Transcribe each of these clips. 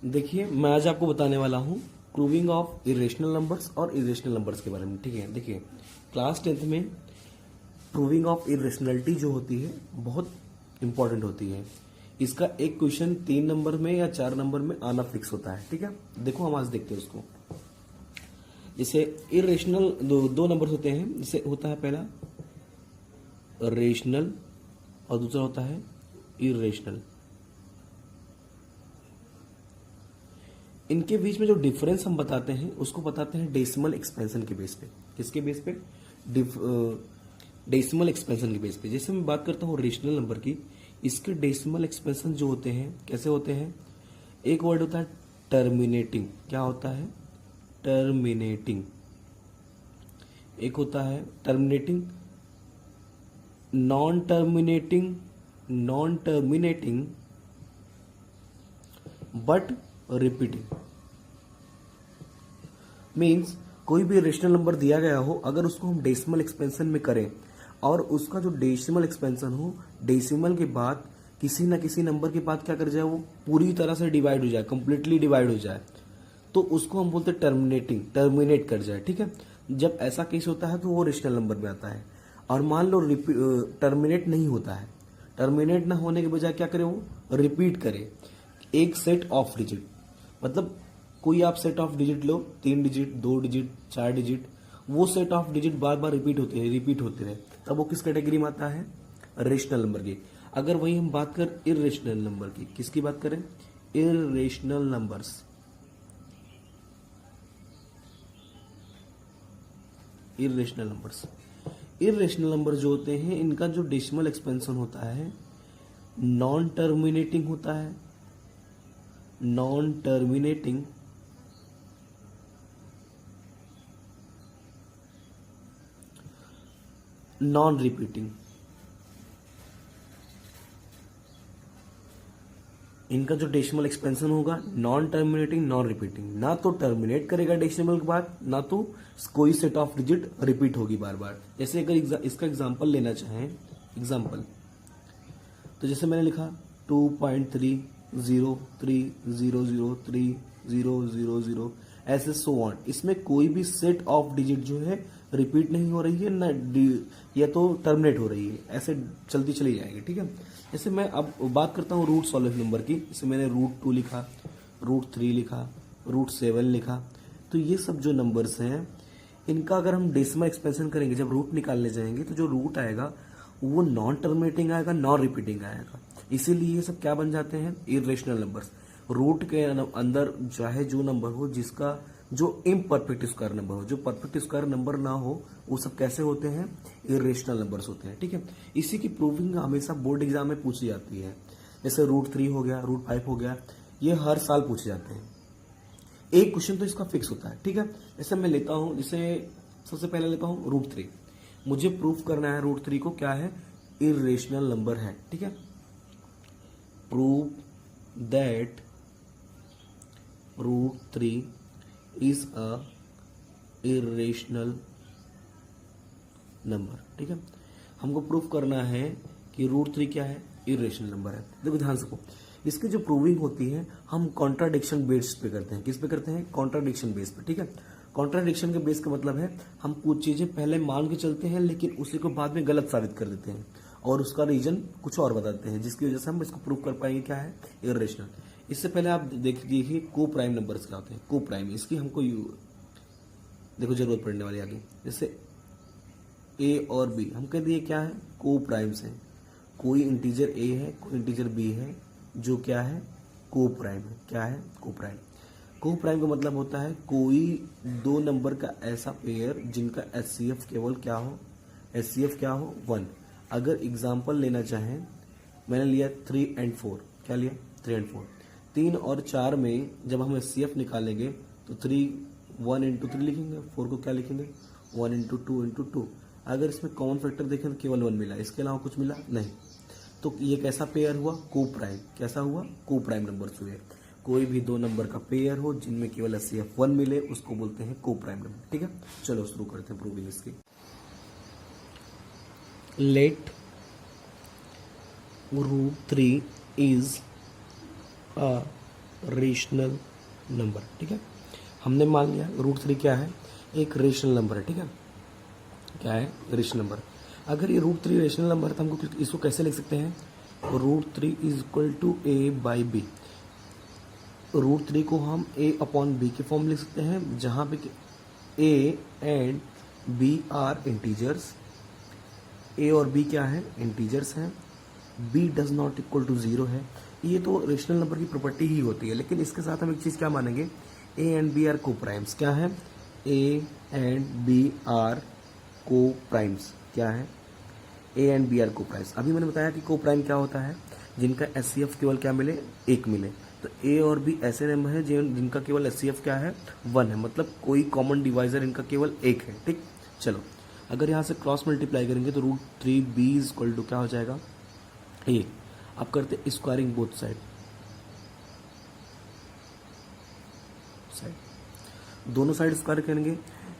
देखिए, मैं आज आपको बताने वाला हूँ प्रूविंग ऑफ इरेशनल नंबर्स और इरेशनल नंबर्स के बारे में। ठीक है, देखिए क्लास 10th में प्रूविंग ऑफ इरेशनलिटी जो होती है बहुत इंपॉर्टेंट होती है। इसका एक क्वेश्चन 3 नंबर में या 4 नंबर में आना फिक्स होता है। ठीक है, देखो हम आज देखते हैं उसको। जैसे इरेशनल दो नंबर्स होते हैं, जैसे होता है पहला रेशनल और दूसरा होता है इरेशनल। इनके बीच में जो डिफरेंस हम बताते हैं उसको बताते हैं डेसिमल एक्सपेंशन के बेस पे। किसके बेस पे? डेसिमल एक्सपेंशन के बेस पे। जैसे मैं बात करता हूँ रेशनल नंबर की, इसके डेसिमल एक्सपेंशन जो होते हैं कैसे होते हैं? एक वर्ड होता है टर्मिनेटिंग। क्या होता है? टर्मिनेटिंग। एक होता है terminating, non terminating, non terminating but repeating. Means कोई भी रेशनल नंबर दिया गया हो, अगर उसको हम डेसिमल एक्सपेंशन में करें और उसका जो डेसिमल एक्सपेंशन हो, डेसिमल के बाद किसी ना किसी नंबर के बाद क्या कर जाए, वो पूरी तरह से डिवाइड हो जाए, कंप्लीटली डिवाइड हो जाए, तो उसको हम बोलते हैं टर्मिनेटिंग, टर्मिनेट कर जाए। ठीक है, जब ऐसा केस होता है तो वो रेशनल नंबर में आता है। और मान लो टर्मिनेट नहीं होता है, टर्मिनेट ना होने के बजाय क्या करे, वो रिपीट करे एक सेट ऑफ डिजिट। मतलब कोई आप सेट ऑफ डिजिट लो, 3 डिजिट, 2 डिजिट, 4 डिजिट, वो सेट ऑफ डिजिट बार बार रिपीट होते रहे, तब वो किस कैटेगरी में आता है? रेशनल नंबर की। अगर वही हम बात कर इरेशनल नंबर की, किसकी बात करें? Irrational numbers. Irrational numbers, irrational number जो होते हैं इनका जो डेसिमल एक्सपेंशन होता है नॉन टर्मिनेटिंग होता है, नॉन टर्मिनेटिंग नॉन रिपीटिंग। इनका जो डेसिमल एक्सपेंशन होगा नॉन टर्मिनेटिंग, नॉन रिपीटिंग। ना तो टर्मिनेट करेगा डेसिमल के बाद, ना तो कोई सेट ऑफ डिजिट रिपीट होगी बार बार। जैसे अगर इसका एग्जांपल लेना चाहें, एग्जांपल तो जैसे मैंने लिखा 2.303003000 ऐसे सो ऑन। इसमें कोई भी सेट ऑफ डिजिट जो है रिपीट नहीं हो रही है, ना या तो टर्मिनेट हो रही है, ऐसे चलती चली जाएगी। ठीक है, जैसे मैं अब बात करता हूँ रूट सॉल्व नंबर की। जैसे मैंने √2 लिखा, √3 लिखा, √7 लिखा, तो ये सब जो नंबर्स हैं इनका अगर हम डेसिमल एक्सपेंशन करेंगे, जब रूट निकालने जाएंगे तो जो रूट आएगा वो नॉन टर्मिनेटिंग आएगा, नॉन रिपीटिंग आएगा। इसीलिए ये सब क्या बन जाते हैं? Irrational numbers. रूट के अंदर चाहे जो नंबर हो जिसका जो इम्परफेक्ट स्क्वायर नंबर हो, जो परफेक्ट स्क्वायर नंबर ना हो, वो सब कैसे होते हैं? इरेशनल नंबर्स होते हैं। ठीक है, इसी की प्रूविंग हमेशा बोर्ड एग्जाम में पूछी जाती है। जैसे √3 हो गया, √5 हो गया, ये हर साल पूछे जाते हैं। एक क्वेश्चन तो इसका फिक्स होता है। ठीक है, जैसे मैं लेता हूं, जैसे सबसे पहले लेता हूं √3। मुझे प्रूफ करना है √3 को क्या है? इरेशनल नंबर है। ठीक है, prove that √3 is a irrational number. ठीक है, हमको प्रूफ करना है कि √3 क्या है? इरेशनल नंबर है। देखो ध्यान से, इसकी जो प्रूविंग होती है हम कॉन्ट्राडिक्शन बेस पे करते हैं। किस पे करते हैं? कॉन्ट्राडिक्शन बेस पे। ठीक है, कॉन्ट्राडिक्शन के बेस का मतलब है हम कुछ चीजें पहले मान के चलते हैं लेकिन उसी को बाद में गलत साबित कर देते हैं और उसका रीजन कुछ और बताते हैं, जिसकी वजह से हम इसको प्रूव कर पाएंगे क्या है? इरेशनल। इससे पहले आप देखिए को प्राइम नंबर्स क्या होते हैं। को प्राइम, इसकी हमको देखो जरूरत पड़ने वाली आगे। जैसे ए और बी हम कह दिए क्या है? को प्राइम्स है। कोई इंटीजर ए है, कोई इंटीजर बी है, जो क्या है? को प्राइम है। क्या है? को प्राइम। को प्राइम का मतलब होता है कोई दो नंबर का ऐसा पेयर जिनका एचसीएफ केवल क्या हो? एचसीएफ क्या हो? 1। अगर एग्जांपल लेना चाहें, मैंने लिया 3 और 4। क्या लिया? 3 और 4। 3 और 4 में जब हम एचसीएफ निकालेंगे तो 1 इंटू 3 लिखेंगे, 4 को क्या लिखेंगे? 1 इंटू 2 इंटू 2। अगर इसमें कॉमन फैक्टर देखें तो केवल 1 मिला, इसके अलावा कुछ मिला नहीं। तो ये कैसा पेयर हुआ? को प्राइम। कैसा हुआ? को प्राइम नंबर्स हुए। कोई भी दो नंबर का पेयर हो जिनमें केवल एचसीएफ 1 मिले उसको बोलते हैं को प्राइम नंबर। ठीक है, चलो शुरू करते हैं प्रूविंग इसकी। Let √3 is a rational number, ठीक है। हमने मान लिया रूट 3 क्या है, एक रेशनल नंबर है, ठीक है। क्या है, रेशनल नंबर। अगर ये रूट 3 रेशनल नंबर है तो हमको इसको कैसे लिख सकते हैं, root 3 is equal to a by b. Root 3 को हम ए अपॉन बी के फॉर्म लिख सकते हैं, जहाँ पे a and b are integers. A और बी क्या है, इंटीजर्स हैं। B does not equal to 0 है। ये तो रेशनल नंबर की प्रॉपर्टी ही होती है, लेकिन इसके साथ हम एक चीज़ क्या मानेंगे, ए एंड बी आर को प्राइम्स। क्या है, ए एंड बी आर को प्राइम्स। क्या है, ए एंड बी आर को प्राइम्स। अभी मैंने बताया कि को प्राइम क्या होता है, जिनका एचसीएफ केवल क्या मिले, एक मिले। तो ए और बी ऐसे नंबर है जिनका केवल एचसीएफ क्या है, 1 है, मतलब कोई कॉमन डिवाइजर इनका केवल एक है, ठीक। चलो, अगर यहाँ से क्रॉस मल्टीप्लाई करेंगे तो root 3 b is equal to क्या हो जाएगा, ए। अब करते स्क्वायरिंग बोथ साइड, दोनों साइड स्क्वायर करेंगे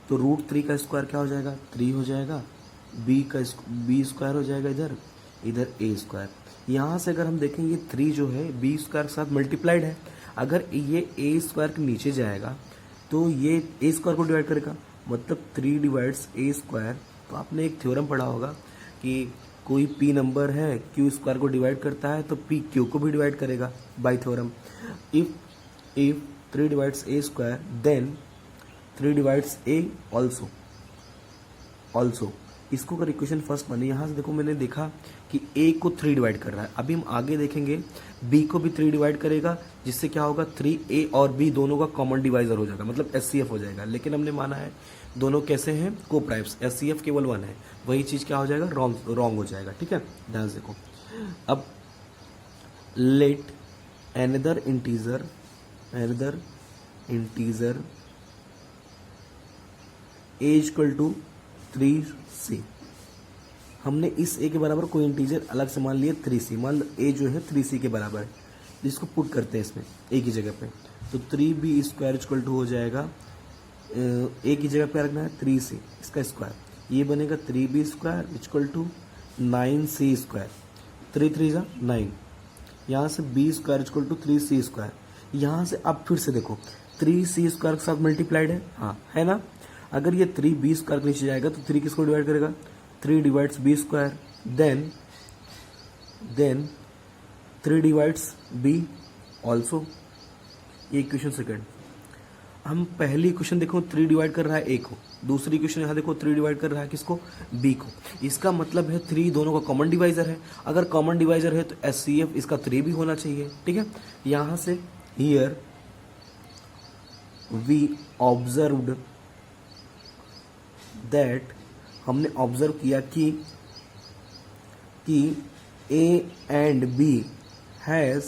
तो रूट 3 का स्क्वायर क्या हो जाएगा, 3 हो जाएगा। बी स्क्वायर हो जाएगा इधर ए स्क्वायर। यहाँ से अगर हम देखेंगे 3 जो है बी स्क्वायर के साथ मल्टीप्लाइड है। अगर ये ए स्क्वायर के नीचे जाएगा तो ये ए स्क्वायर को डिवाइड करेगा, मतलब 3 डिवाइड्स ए स्क्वायर। तो आपने एक थ्योरम पढ़ा होगा कि कोई पी नंबर है क्यू स्क्वायर को डिवाइड करता है तो पी क्यू को भी डिवाइड करेगा by theorem. If 3 divides a square then 3 divides a also. इसको अगर इक्वेशन फर्स्ट माने, यहाँ से देखो मैंने देखा कि ए को 3 डिवाइड कर रहा है। अभी हम आगे देखेंगे बी को भी 3 डिवाइड करेगा, जिससे क्या होगा, 3 ए और बी दोनों का कॉमन डिवाइजर हो जाएगा, मतलब एचसीएफ हो जाएगा। लेकिन हमने माना है दोनों कैसे हैं, को प्राइम्स, एचसीएफ केवल 1 है। वही चीज़ क्या हो जाएगा, रॉन्ग हो जाएगा, ठीक है। ध्यान से देखो, अब let another integer a equal to 3c। हमने इस a के बराबर कोई इंटीजर अलग से मान लिया 3c। मान लो a जो है 3c के बराबर है, इसको पुट करते हैं इसमें a की जगह पे, तो 3b स्क्वायर इक्वल टू हो जाएगा, a की जगह पे रखना है 3c, इसका स्क्वायर, ये बनेगा 3b square equal to 9c square. 3 3 जा 9, यहाँ से b square equal to 3c square. यहाँ से अब फिर से देखो 3c स्क्वायर के साथ मल्टीप्लाइड है, हाँ है ना। अगर ये 3b स्क्वायर के नीचे जाएगा तो 3 किसको डिवाइड करेगा, 3 divides b square, then 3 divides b also. ये इक्वेशन सेकंड। हम पहली इक्वेशन देखो 3 डिवाइड कर रहा है a को, दूसरी इक्वेशन यहाँ देखो 3 डिवाइड कर रहा है किसको, b को। इसका मतलब है 3 दोनों का कॉमन डिवाइजर है। अगर कॉमन डिवाइजर है तो एचसीएफ इसका 3 भी होना चाहिए, ठीक है। यहाँ से हियर वी ऑब्जर्व्ड दैट, हमने ऑब्जर्व किया कि A and B has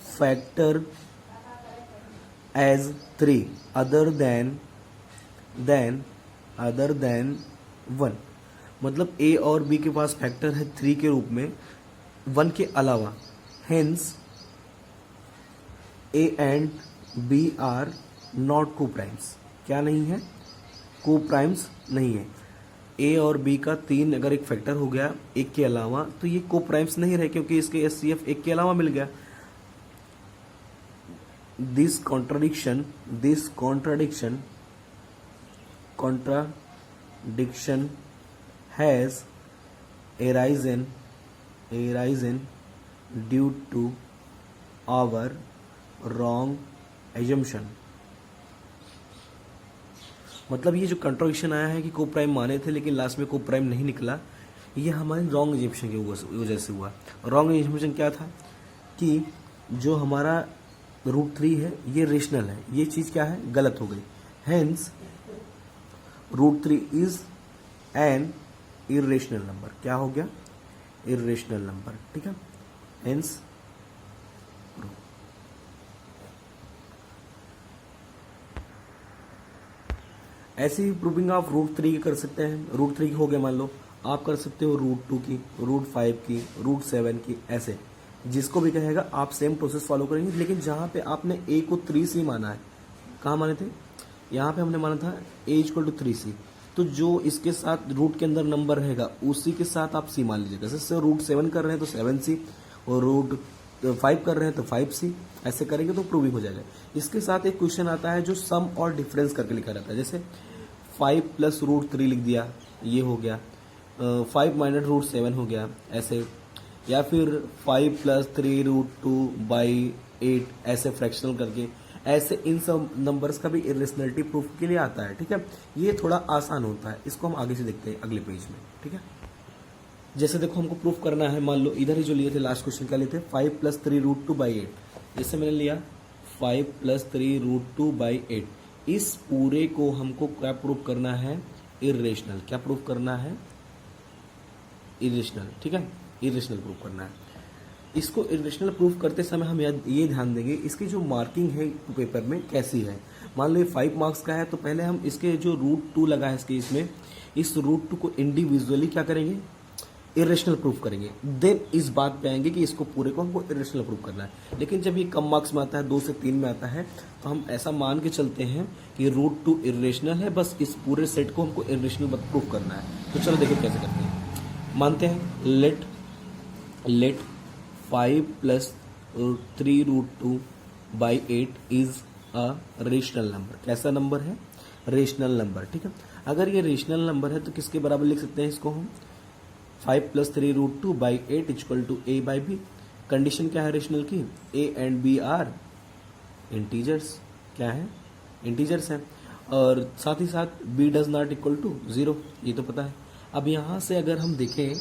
factor as 3 other than 1। मतलब A और B के पास फैक्टर है 3 के रूप में 1 के अलावा। Hence A and B are not coprimes. क्या नहीं है, को प्राइम्स नहीं है। ए और बी का 3 अगर एक फैक्टर हो गया एक के अलावा तो ये को प्राइम्स नहीं रहे, क्योंकि इसके एचसीएफ एक के अलावा मिल गया। This contradiction has arisen due to our wrong assumption. मतलब ये जो कंट्रोडिक्शन आया है कि को प्राइम माने थे लेकिन लास्ट में को प्राइम नहीं निकला, ये हमारे रॉन्ग एजम्पशन की वजह से हुआ। रॉन्ग एजम्पशन क्या था कि जो हमारा रूट 3 है ये रेशनल है, ये चीज़ क्या है, गलत हो गई। Hence root 3 is an irrational number. क्या हो गया, इरेशनल नंबर, ठीक है। हेंस ऐसे ही प्रूविंग आप रूट 3 की कर सकते हैं। रूट 3 की हो गया मान लो, आप कर सकते हो रूट 2 की, रूट 5 की, रूट 7 की, ऐसे जिसको भी कहेगा आप सेम प्रोसेस फॉलो करेंगे। लेकिन जहाँ पे आपने a को 3c माना है, कहाँ माने थे, यहाँ पे हमने माना था a इक्वल टू 3c, तो जो इसके साथ रूट के अंदर नंबर रहेगा उसी के साथ आप c मान लीजिएगा। जैसे रूट 7 कर रहे हैं तो 7c, और रूट 5 कर रहे हैं तो 5c, ऐसे करेंगे तो प्रूविंग हो जाएगा। इसके साथ एक क्वेश्चन आता है जो सम और डिफरेंस करके लिखा रहता है, जैसे 5 प्लस रूट 3 लिख दिया, ये हो गया, 5 माइनस रूट 7 हो गया ऐसे, या फिर 5 प्लस 3 रूट 2 बाई 8 ऐसे फ्रैक्शनल करके, ऐसे इन सब नंबर्स का भी इरेशनलिटी प्रूफ के लिए आता है। ठीक है, ये थोड़ा आसान होता है, इसको हम आगे से देखते हैं अगले पेज में। ठीक है, जैसे देखो हमको प्रूफ करना है, मान लो इधर ही जो लिए थे लास्ट क्वेश्चन क्या लिए थे, 5 प्लस 3 रूट 2 बाई 8, जैसे मैंने लिया 5 प्लस 3 रूट 2 बाई 8, इस पूरे को हमको क्या प्रूफ करना है, इरेशनल। क्या प्रूफ करना है, इरेशनल। ठीक है, इरेशनल प्रूफ करना है। इसको इरेशनल प्रूफ करते समय हम ये ध्यान देंगे इसकी जो मार्किंग है पेपर में कैसी है। मान लो ये 5 मार्क्स का है तो पहले हम इसके जो रूट 2 लगा है इसके, इसमें इस रूट 2 को इंडिविजुअली क्या करेंगे, इरेशनल प्रूफ करेंगे। देन इस बात पे आएंगे कि इसको पूरे को हमको इरेशनल प्रूफ करना है। लेकिन जब ये कम मार्क्स में आता है, 2 से 3 में आता है, तो हम ऐसा मान के चलते हैं कि रूट 2 इरेशनल है, बस इस पूरे सेट को हमको इरेशनल प्रूफ करना है। तो चलो देखो कैसे करते हैं। मानते हैं let 5 plus 3 root 2 by 8 is a rational number. कैसा नंबर है, रेशनल नंबर। ठीक है, अगर ये रेशनल नंबर है तो किसके बराबर लिख सकते हैं इसको हम, 5 plus 3 root 2 by 8 equal to a by b। Condition क्या है रेशनल की, a and b are integers. क्या है, इंटीजर्स है, और साथ ही साथ b does not equal to 0, ये तो पता है। अब यहाँ से अगर हम देखें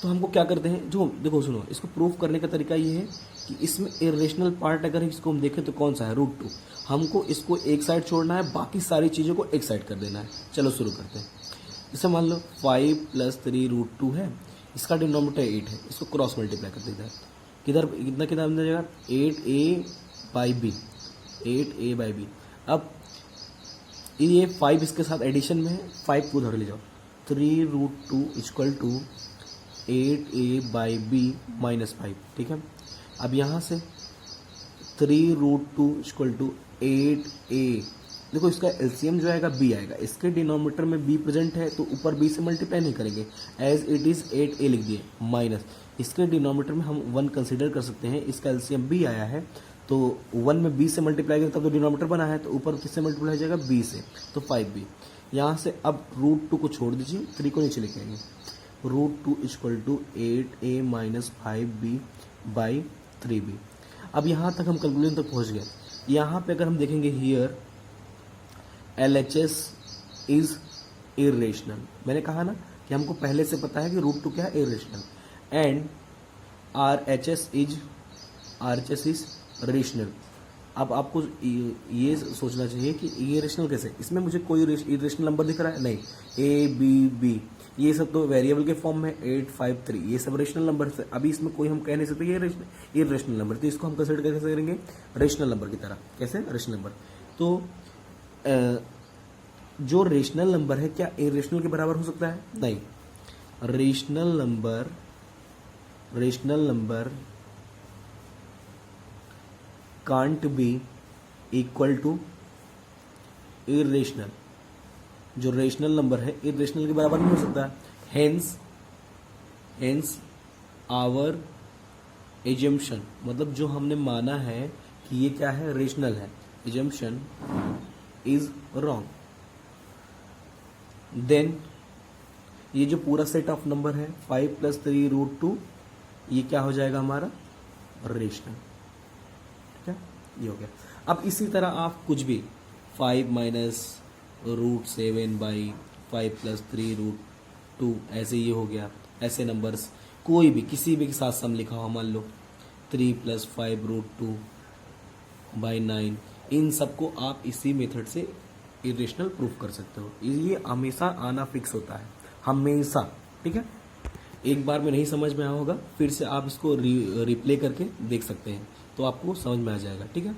तो हमको क्या करते हैं, जो देखो सुनो, इसको प्रूफ करने का तरीका ये है कि इसमें इरेशनल पार्ट अगर इसको हम देखें तो कौन सा है, रूट 2। हमको इसको एक साइड छोड़ना है, बाकी सारी चीज़ों को एक साइड कर देना है। चलो शुरू करते हैं। जैसे मान लो 5 प्लस 3 रूट 2 है, इसका डिनोमिनेटर 8 है, इसको क्रॉस मल्टीप्लाई कर देता है, किधर कितना बन जाएगा, 8a by B, 8a by B. अब ये 5 इसके साथ एडिशन में है, 5 को उधर ले जाओ, 3 root 2 equal to 8a by b minus 5। ठीक है, अब यहाँ से 3 रूट 2 इक्वल टू 8a, देखो इसका एलसीएम जो आएगा b आएगा, इसके डिनोमिनेटर में b प्रेजेंट है तो ऊपर b से मल्टीप्लाई नहीं करेंगे, एज इट इज 8a लिख दिए, माइनस इसके डिनोमिनेटर में हम 1 कंसीडर कर सकते हैं, इसका एलसीएम b आया है तो 1 में b से मल्टीप्लाई करें तब तो डिनोमिनेटर बना है, तो ऊपर किससे मल्टीप्लाई हो जाएगा, b से, तो 5b। यहाँ से अब रूट 2 को छोड़ दीजिए, 3 को नीचे लेके आएंगे, root 2 equal to 8a minus 5b by 3b। अब यहाँ तक हम कैलकुलेशन तक पहुँच गए। यहाँ पे अगर हम देखेंगे हियर LHS इज इरेशनल, मैंने कहा ना कि हमको पहले से पता है कि रूट 2 क्या है, irrational, and RHS is rational. अब आपको ये सोचना चाहिए कि इरेशनल कैसे, इसमें मुझे कोई इरेशनल नंबर दिख रहा है नहीं, A B B ये सब तो वेरिएबल के फॉर्म में 8 5 3 ये सब रेशनल नंबर है। अभी इसमें कोई हम कह नहीं सकते ये रेशनल नंबर, तो इसको हम कंसिडर कैसे करेंगे, रेशनल नंबर की तरह। कैसे, रेशनल नंबर। तो जो रेशनल नंबर है क्या इरेशनल के बराबर हो सकता है, नहीं। Rational number can't be equal to irrational. जो रेशनल नंबर है इरेशनल के बराबर नहीं हो सकता, हेंस आवर एजम्पशन, मतलब जो हमने माना है कि ये क्या है, रेशनल है, एजम्पशन इज रॉन्ग। देन ये जो पूरा सेट ऑफ नंबर है 5 प्लस 3 रूट 2, ये क्या हो जाएगा हमारा, रेशनल। ठीक है, ये हो गया। अब इसी तरह आप कुछ भी 5 minus root 7 by 5 plus 3 root 2, ऐसे ये हो गया। ऐसे नंबर्स कोई भी किसी भी के साथ सम लिखा हो, मान लो 3 प्लस 5 रूट 2 बाई 9, इन सबको आप इसी मेथड से इरेशनल प्रूफ कर सकते हो। ये हमेशा आना फिक्स होता है, हमेशा। ठीक है, एक बार में नहीं समझ में आया होगा, फिर से आप इसको रिप्ले करके देख सकते हैं, तो आपको समझ में आ जाएगा। ठीक है।